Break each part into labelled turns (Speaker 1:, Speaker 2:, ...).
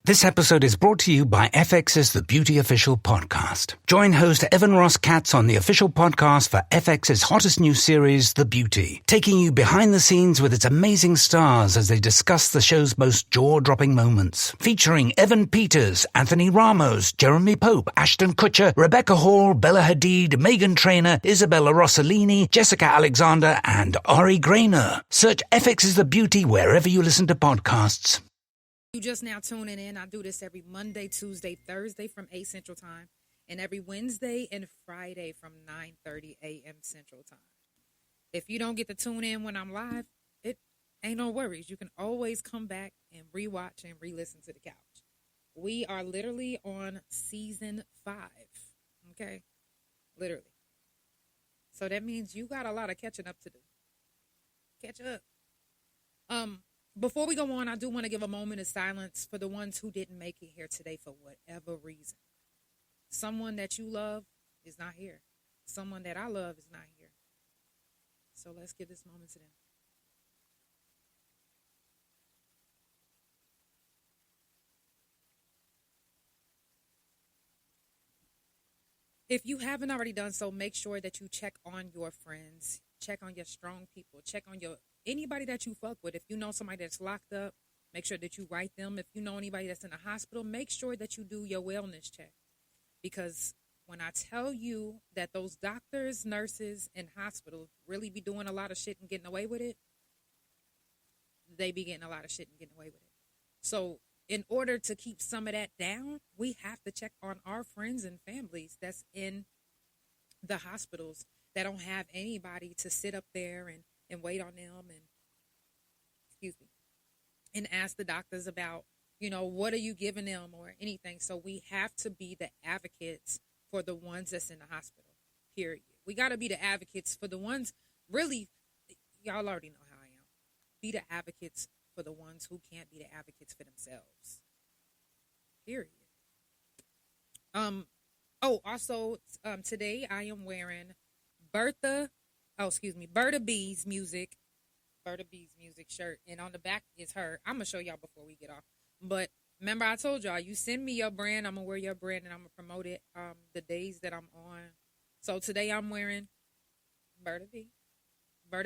Speaker 1: This episode is brought to you by FX's The Beauty Official Podcast. Join host Evan Ross Katz on the official podcast for FX's hottest new series, The Beauty, taking you behind the scenes with its amazing stars as they discuss the show's most jaw-dropping moments. Featuring Evan Peters, Anthony Ramos, Jeremy Pope, Ashton Kutcher, Rebecca Hall, Bella Hadid, Megan Trainor, Isabella Rossellini, Jessica Alexander, and Ari Grainer. Search FX's The Beauty wherever you listen to podcasts.
Speaker 2: You just now tuning in. I do this every Monday, Tuesday, Thursday from 8 Central Time, and every Wednesday and Friday from 9:30 a.m. Central Time. If you don't get to tune in when I'm live, it ain't no worries. You can always come back and rewatch and re-listen to the couch. We are literally on season 5, okay? Literally. So that means you got a lot of catching up to do. Catch up. Before we go on, I do want to give a moment of silence for the ones who didn't make it here today for whatever reason. Someone that you love is not here. Someone that I love is not here. So let's give this moment to them. If you haven't already done so, make sure that you check on your friends, check on your strong people, check on anybody that you fuck with. If you know somebody that's locked up, make sure that you write them. If you know anybody that's in a hospital, make sure that you do your wellness check. Because when I tell you that those doctors, nurses, and hospitals really be doing a lot of shit and getting away with it, they be getting a lot of shit and getting away with it. So in order to keep some of that down, we have to check on our friends and families that's in the hospitals that don't have anybody to sit up there and wait on them and ask the doctors about, what are you giving them or anything. So we have to be the advocates for the ones that's in the hospital, period. We got to be the advocates for the ones, really, y'all already know how I am. Be the advocates for the ones who can't be the advocates for themselves, period. Also, today I am wearing Bertha B's music shirt, and on the back is her. I'm gonna show y'all before we get off. But remember, I told y'all, you send me your brand, I'm gonna wear your brand, and I'm gonna promote it the days that I'm on. So today I'm wearing Bertha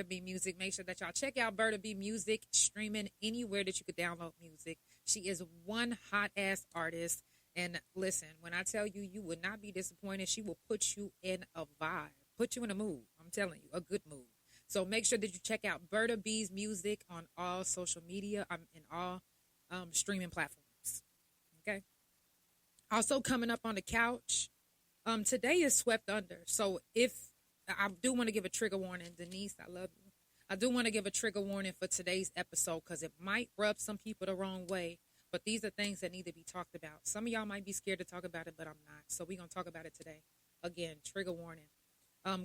Speaker 2: B music. Make sure that y'all check out Bertha B music, streaming anywhere that you could download music. She is one hot ass artist, and listen, when I tell you, you would not be disappointed. She will put you in a vibe. Put you in a mood. I'm telling you, a good mood. So make sure that you check out Bertha B's music on all social media, in all streaming platforms. Okay. Also coming up on the couch, today is Swept Under. So if I do want to give a trigger warning, Denise, I love you. I do want to give a trigger warning for today's episode because it might rub some people the wrong way. But these are things that need to be talked about. Some of y'all might be scared to talk about it, but I'm not. So we're going to talk about it today. Again, trigger warning.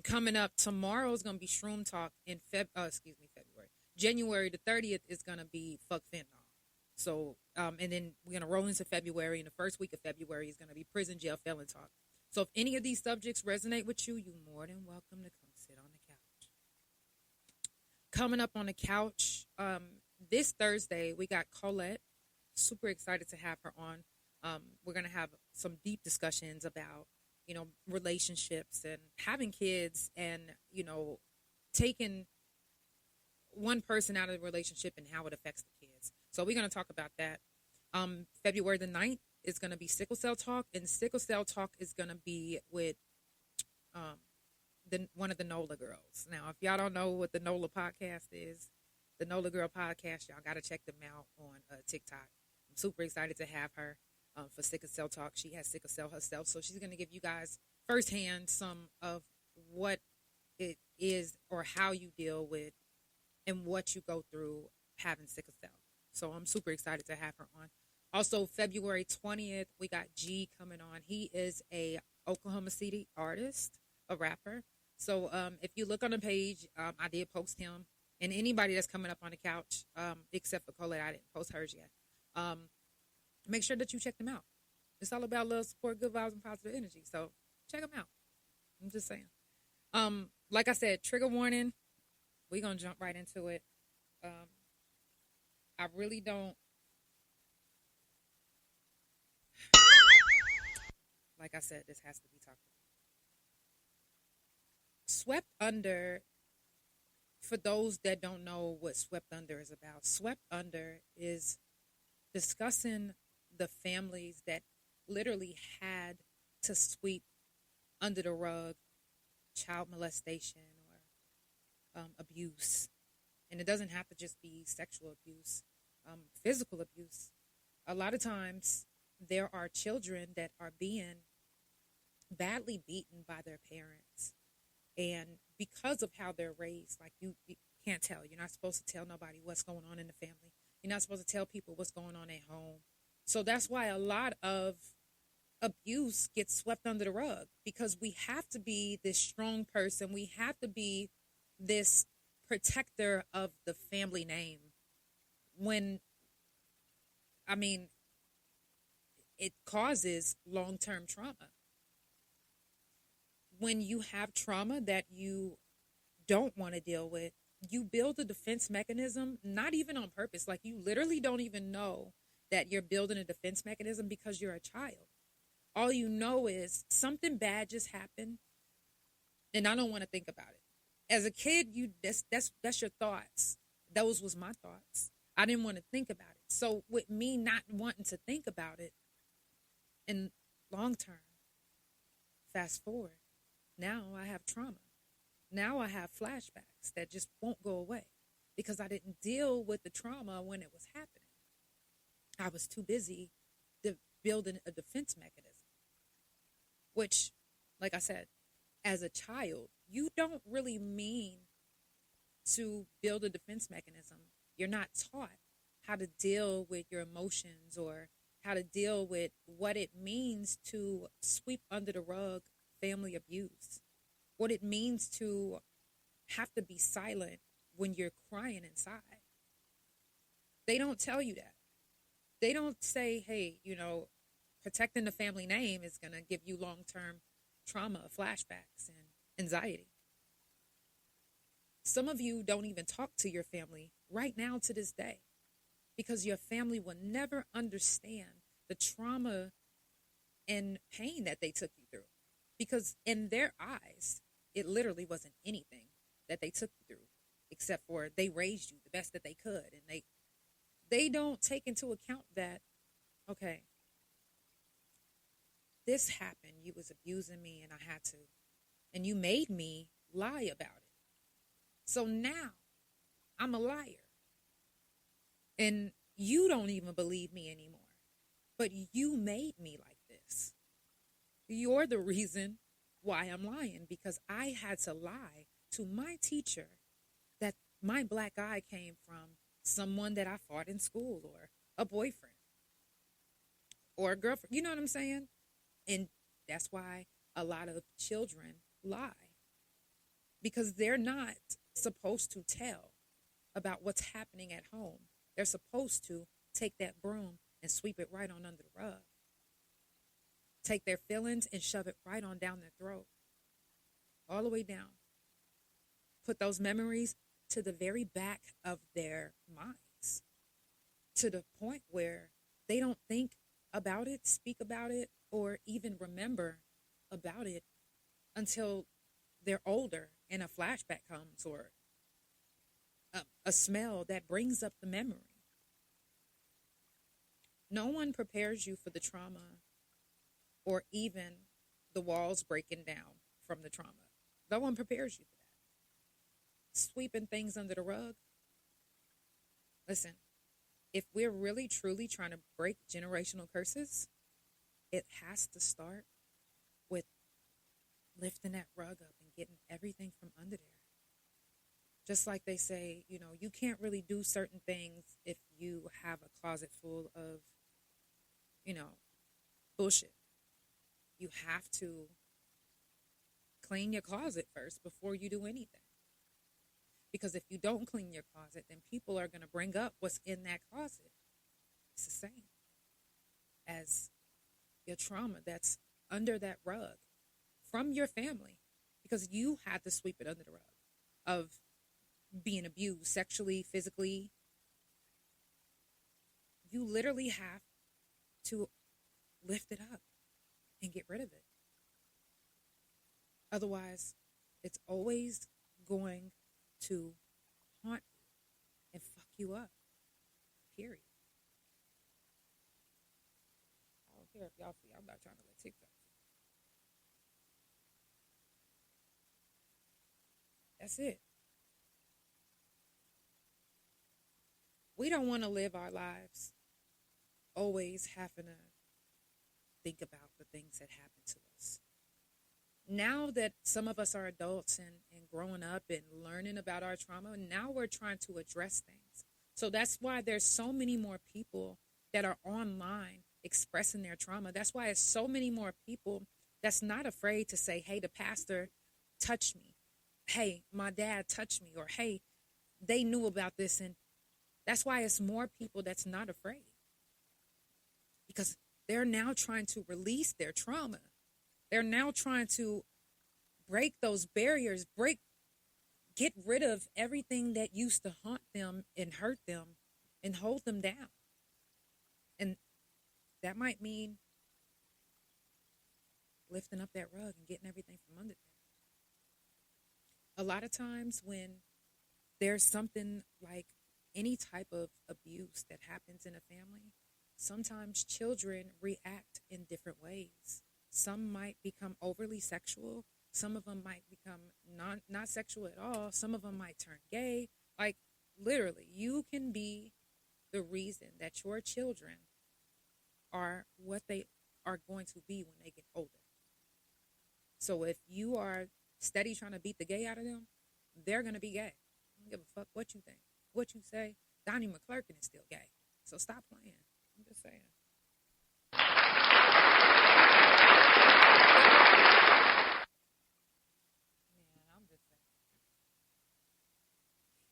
Speaker 2: Coming up tomorrow is going to be Shroom Talk in February. January the 30th is going to be Fuck Fentanyl. So, and then we're going to roll into February, and the first week of February is going to be Prison Jail Felon Talk. So if any of these subjects resonate with you, you're more than welcome to come sit on the couch. Coming up on the couch, this Thursday, we got Colette. Super excited to have her on. We're going to have some deep discussions about relationships and having kids and, taking one person out of the relationship and how it affects the kids. So we're going to talk about that. February the 9th is going to be Sickle Cell Talk, and Sickle Cell Talk is going to be with one of the NOLA girls. Now, if y'all don't know what the NOLA podcast is, the NOLA Girl podcast, y'all got to check them out on TikTok. I'm super excited to have her. For Sickle Cell Talk. She has sickle cell herself, so she's going to give you guys firsthand some of what it is or how you deal with and what you go through having sickle cell. So I'm super excited to have her on. Also, February 20th, we got G coming on. He is a Oklahoma City artist, a rapper. So if you look on the page, I did post him. And anybody that's coming up on the couch, except for Colette, I didn't post hers yet. Make sure that you check them out. It's all about love, support, good vibes, and positive energy. So check them out. I'm just saying. Like I said, trigger warning. We're going to jump right into it. I really don't like I said, this has to be talked about. Swept under, for those that don't know what Swept Under is about, Swept Under is discussing the families that literally had to sweep under the rug child molestation or abuse. And it doesn't have to just be sexual abuse, physical abuse. A lot of times there are children that are being badly beaten by their parents. And because of how they're raised, like you can't tell. You're not supposed to tell nobody what's going on in the family. You're not supposed to tell people what's going on at home. So that's why a lot of abuse gets swept under the rug, because we have to be this strong person. We have to be this protector of the family name. It causes long-term trauma. When you have trauma that you don't want to deal with, you build a defense mechanism, not even on purpose. Like, you literally don't even know that you're building a defense mechanism because you're a child. All you know is something bad just happened, and I don't want to think about it. As a kid, that's your thoughts. Those was my thoughts. I didn't want to think about it. So with me not wanting to think about it, in long term, fast forward, now I have trauma. Now I have flashbacks that just won't go away because I didn't deal with the trauma when it was happening. I was too busy building a defense mechanism, which, like I said, as a child, you don't really mean to build a defense mechanism. You're not taught how to deal with your emotions or how to deal with what it means to sweep under the rug family abuse, what it means to have to be silent when you're crying inside. They don't tell you that. They don't say, hey, protecting the family name is going to give you long-term trauma, flashbacks, and anxiety. Some of you don't even talk to your family right now to this day because your family will never understand the trauma and pain that they took you through. Because in their eyes, it literally wasn't anything that they took you through, except for they raised you the best that they could. And they don't take into account that, okay, this happened, you was abusing me and I had to, and you made me lie about it. So now I'm a liar. And you don't even believe me anymore. But you made me like this. You're the reason why I'm lying, because I had to lie to my teacher that my black eye came from someone that I fought in school or a boyfriend or a girlfriend. You know what I'm saying? And that's why a lot of children lie, because they're not supposed to tell about what's happening at home. They're supposed to take that broom and sweep it right on under the rug. Take their feelings and shove it right on down their throat. All the way down. Put those memories to the very back of their minds. To the point where they don't think about it, speak about it, or even remember about it until they're older and a flashback comes or a smell that brings up the memory. No one prepares you for the trauma or even the walls breaking down from the trauma. No one prepares you for that. Sweeping things under the rug. Listen, if we're really truly trying to break generational curses, it has to start with lifting that rug up and getting everything from under there. Just like they say, you can't really do certain things if you have a closet full of, bullshit. You have to clean your closet first before you do anything. Because if you don't clean your closet, then people are going to bring up what's in that closet. It's the same as your trauma that's under that rug from your family, because you had to sweep it under the rug of being abused sexually, physically. You literally have to lift it up and get rid of it. Otherwise, it's always going to haunt you and fuck you up. Period. I don't care if y'all see. I'm not trying to let TikTok see. That's it. We don't want to live our lives always having to think about the things that happen to us. Now that some of us are adults and growing up and learning about our trauma, now we're trying to address things. So that's why there's so many more people that are online expressing their trauma. That's why it's so many more people that's not afraid to say, hey, the pastor touched me. Hey, my dad touched me. Or, hey, they knew about this. And that's why it's more people that's not afraid. Because they're now trying to release their trauma. They're now trying to break those barriers, get rid of everything that used to haunt them and hurt them and hold them down. And that might mean lifting up that rug and getting everything from under there. A lot of times when there's something like any type of abuse that happens in a family, sometimes children react in different ways. Some might become overly sexual. Some of them might become not sexual at all. Some of them might turn gay. Like, literally, you can be the reason that your children are what they are going to be when they get older. So if you are steady trying to beat the gay out of them, they're going to be gay. I don't give a fuck what you think, what you say. Donnie McClurkin is still gay. So stop playing. I'm just saying.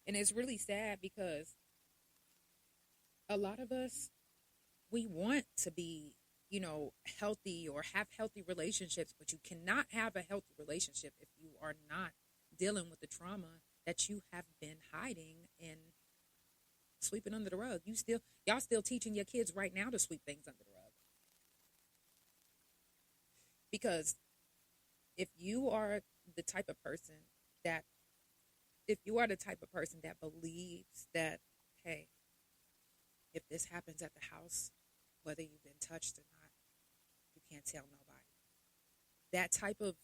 Speaker 2: And it's really sad because a lot of us, we want to be, healthy or have healthy relationships, but you cannot have a healthy relationship if you are not dealing with the trauma that you have been hiding and sweeping under the rug. Y'all still teaching your kids right now to sweep things under the rug. Because if you are the type of person that believes that, hey, if this happens at the house, whether you've been touched or not, you can't tell nobody. That type of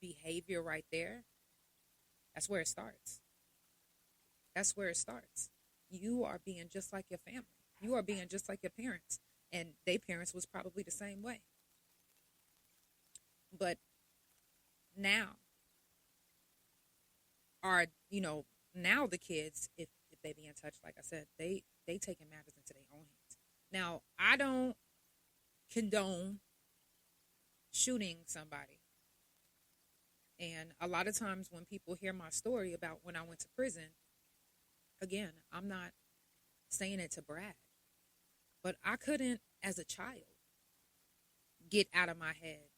Speaker 2: behavior right there, that's where it starts. That's where it starts. You are being just like your family. You are being just like your parents. And their parents was probably the same way. But now now the kids, if they be in touch, like I said, they taking matters into their own hands. Now, I don't condone shooting somebody. And a lot of times when people hear my story about when I went to prison, again, I'm not saying it to brag, but I couldn't, as a child, get out of my head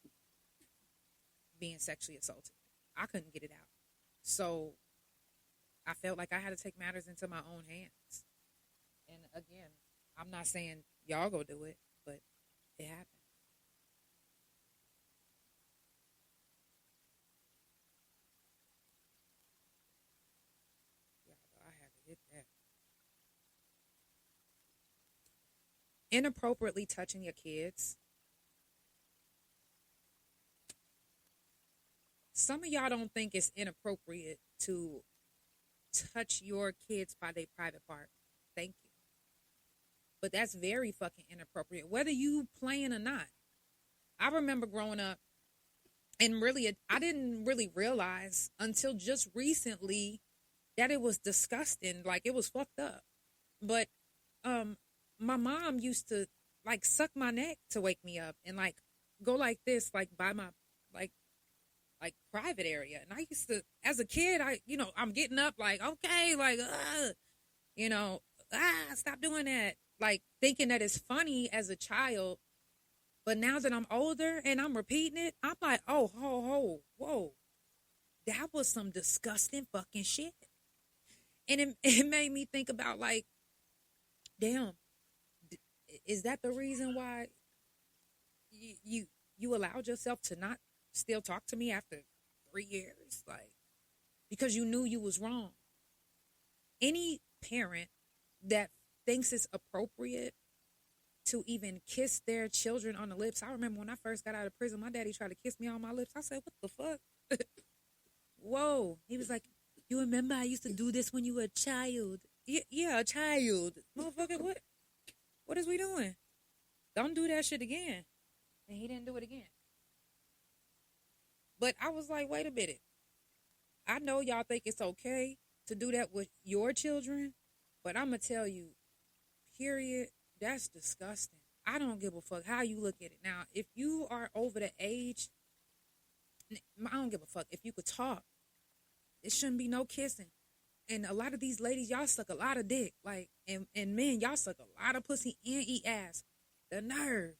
Speaker 2: being sexually assaulted. I couldn't get it out. So I felt like I had to take matters into my own hands. And again, I'm not saying y'all go do it, but it happened. I had to hit that. Inappropriately touching your kids. Some of y'all don't think it's inappropriate to touch your kids by their private part. Thank you. But that's very fucking inappropriate, whether you playing or not. I remember growing up, and really, I didn't really realize until just recently that it was disgusting. Like, it was fucked up. But my mom used to, like, suck my neck to wake me up and, like, go like this, like, by my, like private area. And I used to, as a kid, I'm getting up like, okay, like, stop doing that. Like, thinking that it's funny as a child. But now that I'm older and I'm repeating it, I'm like, oh, whoa. That was some disgusting fucking shit. And it made me think about, like, damn, is that the reason why you you allowed yourself to not still talk to me after 3 years, like, because you knew you was wrong. Any parent that thinks it's appropriate to even kiss their children on the lips. I remember when I first got out of prison, my daddy tried to kiss me on my lips. I said, what the fuck? Whoa. He was like, you remember I used to do this when you were a child? Yeah, a child. Motherfucker, what is we doing? Don't do that shit again. And he didn't do it again. But I was like, wait a minute. I know y'all think it's okay to do that with your children, but I'm going to tell you, period, that's disgusting. I don't give a fuck how you look at it. Now, if you are over the age, I don't give a fuck. If you could talk, it shouldn't be no kissing. And a lot of these ladies, y'all suck a lot of dick. Like, and men, y'all suck a lot of pussy and eat ass. The nerve.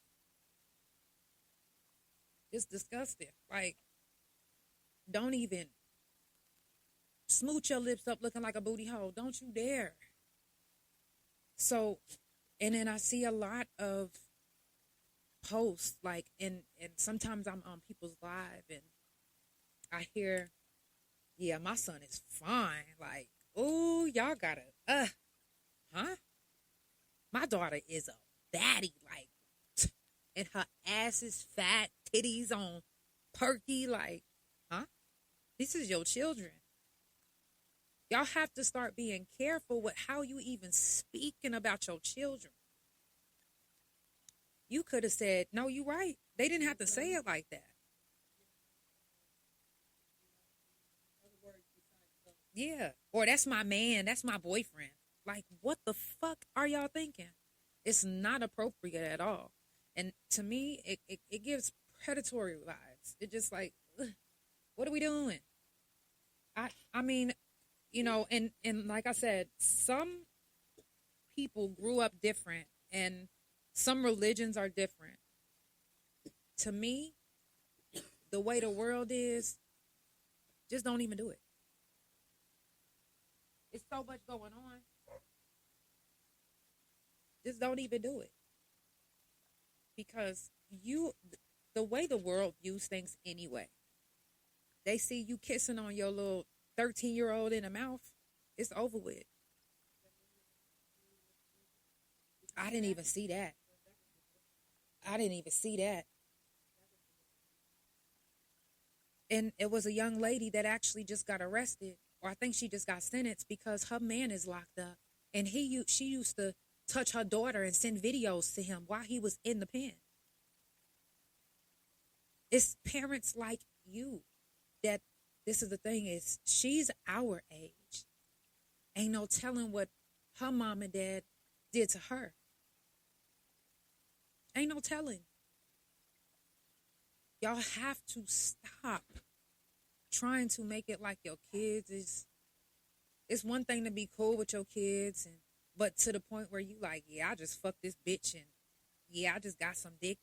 Speaker 2: It's disgusting. Like, don't even smooch your lips up looking like a booty hole. Don't you dare. So, and then I see a lot of posts, like, and sometimes I'm on people's live and I hear, yeah, my son is fine. Like, oh, y'all gotta, huh? My daughter is a baddie, like, and her ass is fat, titties on perky, like, huh? This is your children. Y'all have to start being careful with how you even speaking about your children. You could have said, no, you're right. They didn't have to say it like that. Yeah. Or that's my man. That's my boyfriend. Like, what the fuck are y'all thinking? It's not appropriate at all. And to me, it gives predatory vibes. It just like, ugh, what are we doing? I mean, you know, and like I said, some people grew up different and some religions are different. To me, the way the world is, just don't even do it. It's so much going on. Just don't even do it. Because the way the world views things anyway, they see you kissing on your little 13-year-old in the mouth, it's over with. I didn't even see that. And it was a young lady that actually just got arrested, or I think she just got sentenced because her man is locked up. And she used to touch her daughter and send videos to him while he was in the pen. It's parents like you that, this is the thing, is she's our age. Ain't no telling what her mom and dad did to her. Ain't no telling. Y'all have to stop trying to make it like your kids is. It's one thing to be cool with your kids, but to the point where you like, yeah, I just fucked this bitch and yeah, I just got some dick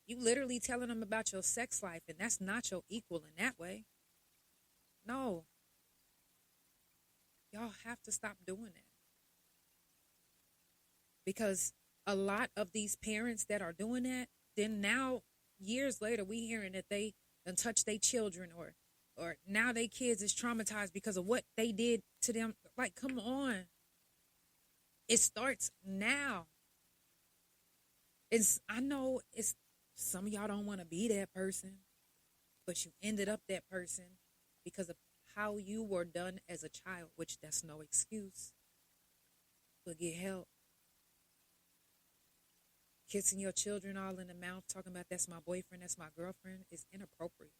Speaker 2: in. You literally telling them about your sex life, and that's not your equal in that way. No. Y'all have to stop doing that. Because a lot of these parents that are doing that, then now, years later, we hearing that they done touch their children or now their kids is traumatized because of what they did to them. Like, come on. It starts now. I know some of y'all don't want to be that person, but you ended up that person because of how you were done as a child, which that's no excuse. But get help. Kissing your children all in the mouth, talking about that's my boyfriend, that's my girlfriend, is inappropriate.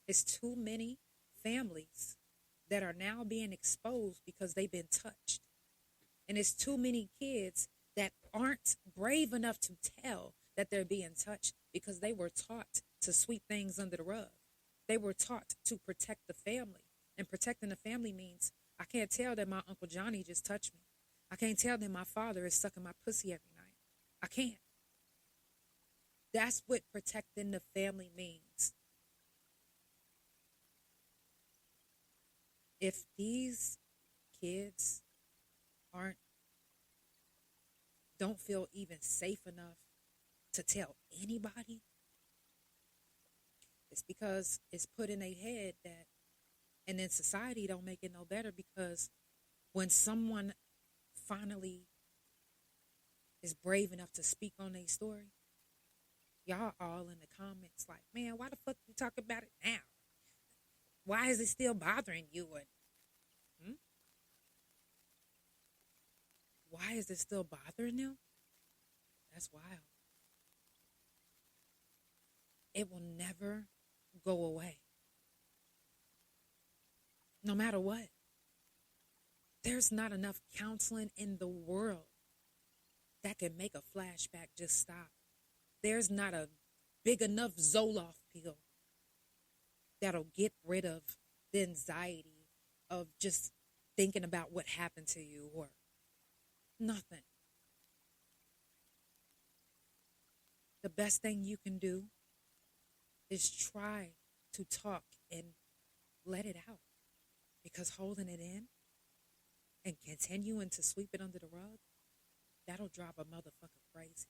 Speaker 2: It's too many families that are now being exposed because they've been touched. And it's too many kids that aren't brave enough to tell that they're being touched because they were taught to sweep things under the rug. They were taught to protect the family. And protecting the family means I can't tell that my Uncle Johnny just touched me. I can't tell that my father is sucking my pussy every night. I can't. That's what protecting the family means. If these kids don't feel even safe enough to tell anybody, it's because it's put in their head that, and then society don't make it no better, because when someone finally is brave enough to speak on their story, y'all all in the comments like, man, why the fuck you talk about it now? Why is it still bothering you? And why is it still bothering them? That's wild. It will never go away. No matter what. There's not enough counseling in the world that can make a flashback just stop. There's not a big enough Zoloft pill that'll get rid of the anxiety of just thinking about what happened to you, or nothing. The best thing you can do is try to talk and let it out, because holding it in and continuing to sweep it under the rug, that'll drive a motherfucker crazy.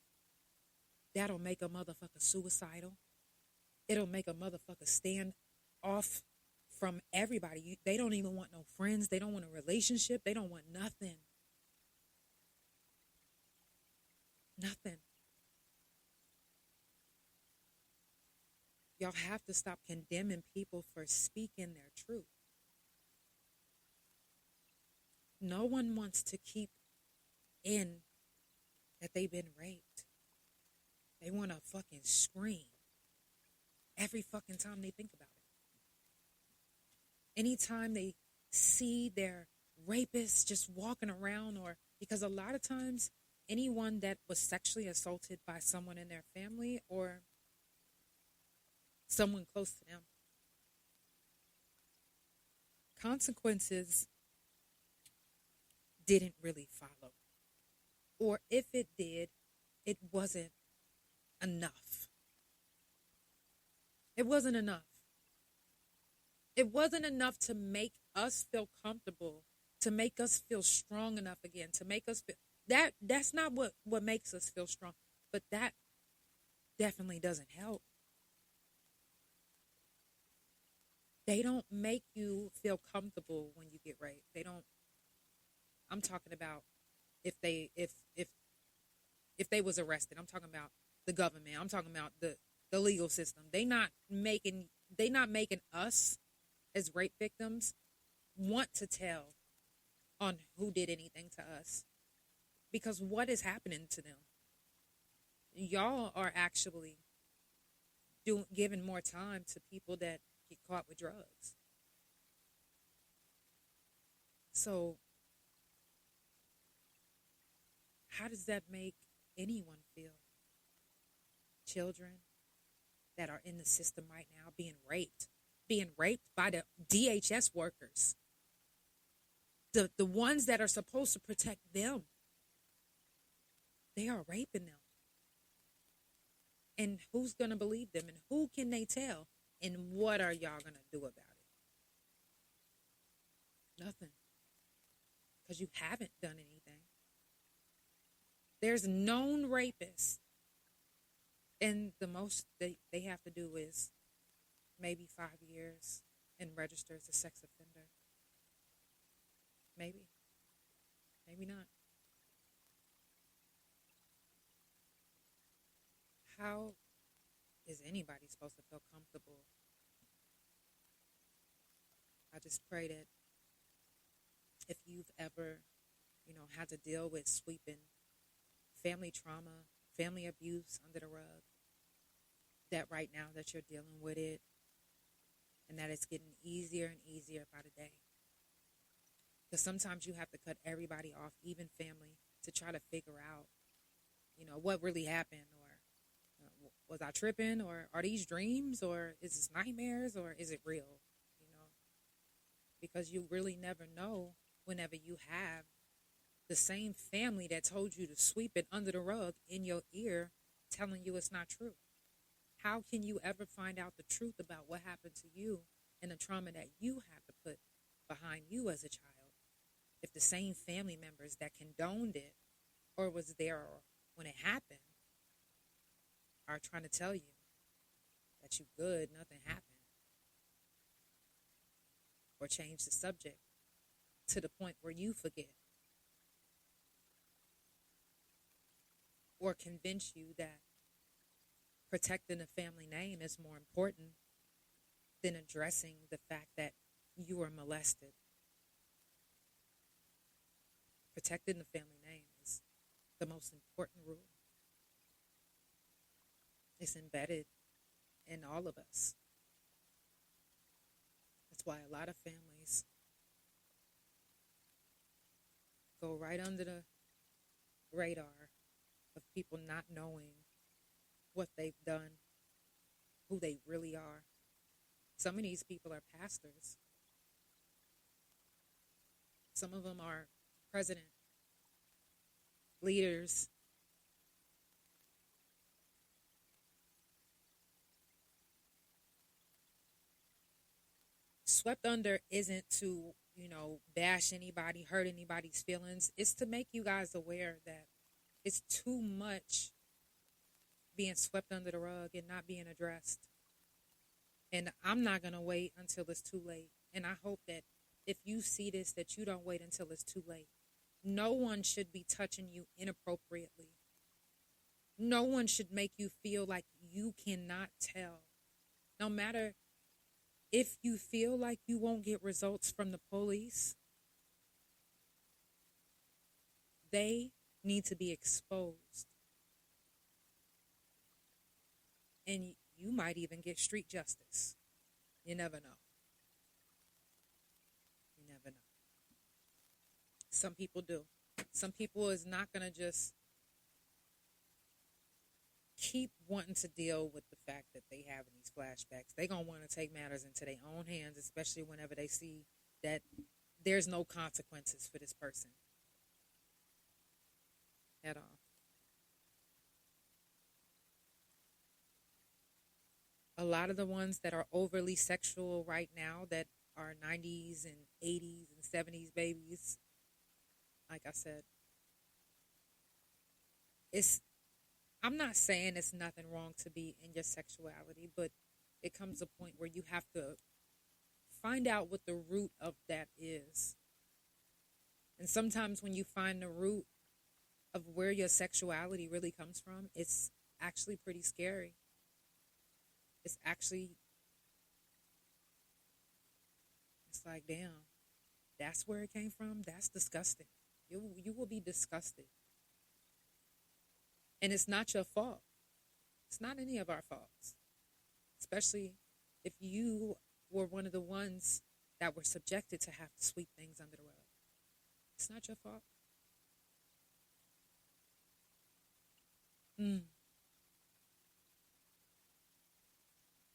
Speaker 2: That'll make a motherfucker suicidal. It'll make a motherfucker stand off from everybody. They don't even want no friends. They don't want a relationship. They don't want nothing. Nothing. Y'all have to stop condemning people for speaking their truth. No one wants to keep in that they've been raped. They want to fucking scream every fucking time they think about it. Anytime they see their rapist just walking around, or because a lot of times anyone that was sexually assaulted by someone in their family or someone close to them, consequences didn't really follow. Or if it did, it wasn't enough. It wasn't enough. It wasn't enough to make us feel comfortable, to make us feel strong enough again, to make us feel that's not what makes us feel strong. But that definitely doesn't help. They don't make you feel comfortable when you get raped. They don't. I'm talking about if they was arrested. I'm talking about the government. I'm talking about the legal system. They not making us as rape victims want to tell on who did anything to us, because what is happening to them? Y'all are actually giving more time to people that get caught with drugs. So how does that make anyone feel? Children that are in the system right now being raped by the DHS workers, the ones that are supposed to protect them. They are raping them. And who's going to believe them? And who can they tell? And what are y'all going to do about it? Nothing. Because you haven't done anything. There's known rapists. And the most they have to do is maybe 5 years and register as a sex offender. Maybe. Maybe not. How is anybody supposed to feel comfortable? I just pray that if you've ever, had to deal with sweeping family trauma, family abuse under the rug, that right now that you're dealing with it, and that it's getting easier and easier by the day. Because sometimes you have to cut everybody off, even family, to try to figure out, what really happened, or was I tripping, or are these dreams, or is this nightmares, or is it real? Because you really never know whenever you have the same family that told you to sweep it under the rug in your ear telling you it's not true. How can you ever find out the truth about what happened to you and the trauma that you have to put behind you as a child if the same family members that condoned it or was there when it happened are trying to tell you that you good, nothing happened. Or change the subject to the point where you forget. Or convince you that protecting the family name is more important than addressing the fact that you were molested. Protecting the family name is the most important rule. It's embedded in all of us. That's why a lot of families go right under the radar of people not knowing what they've done, who they really are. Some of these people are pastors. Some of them are president, leaders. Swept under isn't to, bash anybody, hurt anybody's feelings. It's to make you guys aware that it's too much being swept under the rug and not being addressed. And I'm not going to wait until it's too late. And I hope that if you see this, that you don't wait until it's too late. No one should be touching you inappropriately. No one should make you feel like you cannot tell. No matter if you feel like you won't get results from the police, they need to be exposed. And you might even get street justice. You never know. You never know. Some people do. Some people is not going to just keep wanting to deal with the fact that they have these flashbacks. They're going to want to take matters into their own hands, especially whenever they see that there's no consequences for this person at all. A lot of the ones that are overly sexual right now that are 90s and 80s and 70s babies, like I said, I'm not saying it's nothing wrong to be in your sexuality, but it comes a point where you have to find out what the root of that is. And sometimes when you find the root of where your sexuality really comes from, it's actually pretty scary. It's like, damn, that's where it came from? That's disgusting. You will be disgusted. And it's not your fault. It's not any of our faults. Especially if you were one of the ones that were subjected to have to sweep things under the rug. It's not your fault.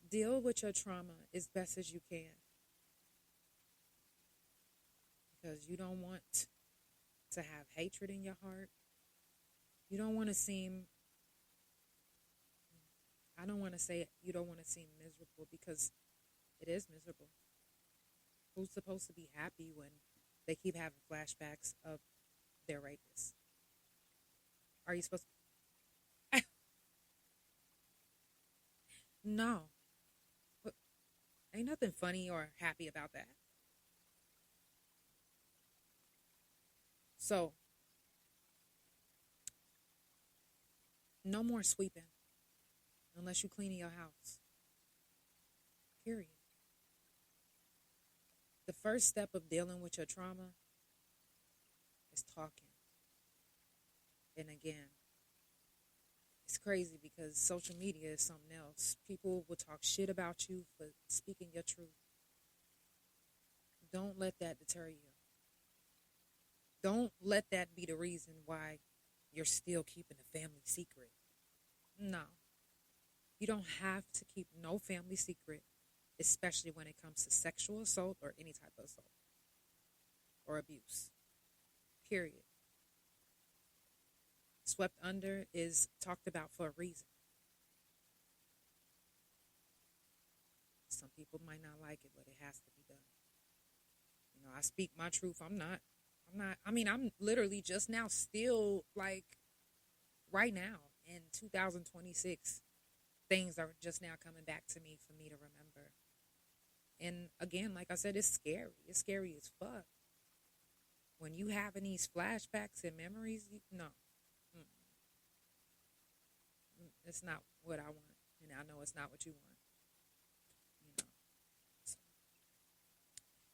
Speaker 2: Deal with your trauma as best as you can. Because you don't want to have hatred in your heart. You don't want to seem, I don't want to say it, you don't want to seem miserable, because it is miserable. Who's supposed to be happy when they keep having flashbacks of their rapists? Are you supposed to? No. Ain't nothing funny or happy about that. So, no more sweeping unless you clean your house. Period. The first step of dealing with your trauma is talking. And again, it's crazy because social media is something else. People will talk shit about you for speaking your truth. Don't let that deter you. Don't let that be the reason why you're still keeping a family secret. No. You don't have to keep no family secret, especially when it comes to sexual assault or any type of assault or abuse. Period. Swept under is talked about for a reason. Some people might not like it, but it has to be done. I speak my truth. I'm literally just now still, like, right now in 2026, things are just now coming back to me for me to remember. And again, like I said, it's scary. It's scary as fuck. When you having these flashbacks and memories, no. It's not what I want. And I know it's not what you want. You know. So,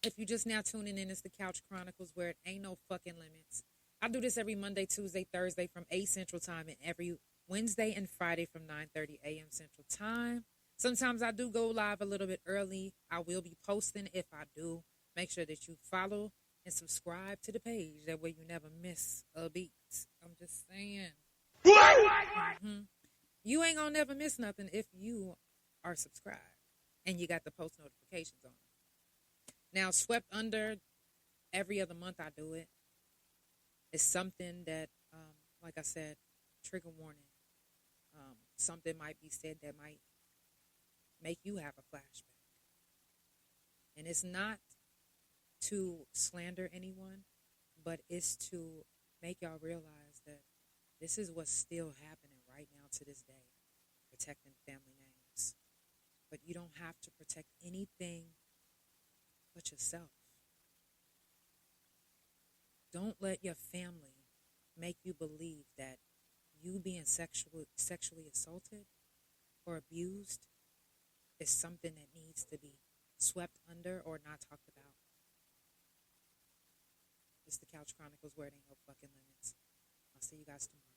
Speaker 2: if you just now tuning in, it's the Couch Chronicles, where it ain't no fucking limits. I do this every Monday, Tuesday, Thursday from 8 Central Time, and every Wednesday and Friday from 9:30 a.m. Central Time. Sometimes I do go live a little bit early. I will be posting if I do. Make sure that you follow and subscribe to the page. That way you never miss a beat. I'm just saying. Mm-hmm. You ain't gonna never miss nothing if you are subscribed and you got the post notifications on. Now, Swept Under, every other month I do it. It's something that, like I said, trigger warning. Something might be said that might make you have a flashback. And it's not to slander anyone, but it's to make y'all realize that this is what's still happening right now to this day, protecting family names. But you don't have to protect anything but yourself. Don't let your family make you believe that you being sexually assaulted or abused is something that needs to be swept under or not talked about. It's the Couch Chronicles, where it ain't no fucking limits. I'll see you guys tomorrow.